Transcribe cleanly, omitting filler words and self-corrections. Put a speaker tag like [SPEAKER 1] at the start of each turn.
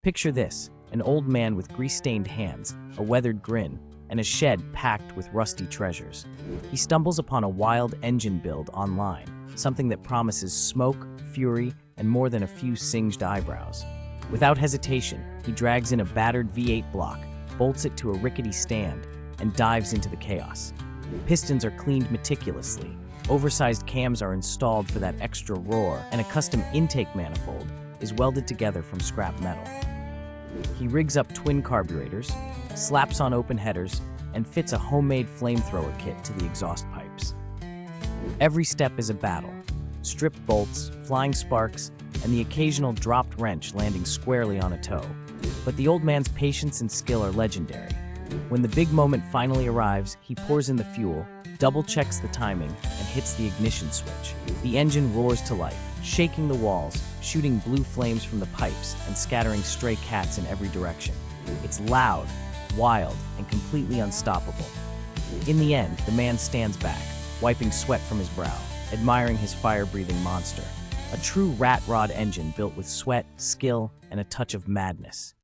[SPEAKER 1] Picture this, an old man with grease-stained hands, a weathered grin, and a shed packed with rusty treasures. He stumbles upon a wild engine build online, something that promises smoke, fury, and more than a few singed eyebrows. Without hesitation, he drags in a battered V8 block, bolts it to a rickety stand, and dives into the chaos. Pistons are cleaned meticulously, oversized cams are installed for that extra roar, and a custom intake manifold is welded together from scrap metal. He rigs up twin carburetors, slaps on open headers, and fits a homemade flamethrower kit to the exhaust pipes. Every step is a battle. Stripped bolts, flying sparks, and the occasional dropped wrench landing squarely on a toe. But the old man's patience and skill are legendary. When the big moment finally arrives, he pours in the fuel, double-checks the timing, and hits the ignition switch. The engine roars to life, shaking the walls, shooting blue flames from the pipes, and scattering stray cats in every direction. It's loud, wild, and completely unstoppable. In the end, the man stands back, wiping sweat from his brow, admiring his fire-breathing monster. A true rat rod engine built with sweat, skill, and a touch of madness.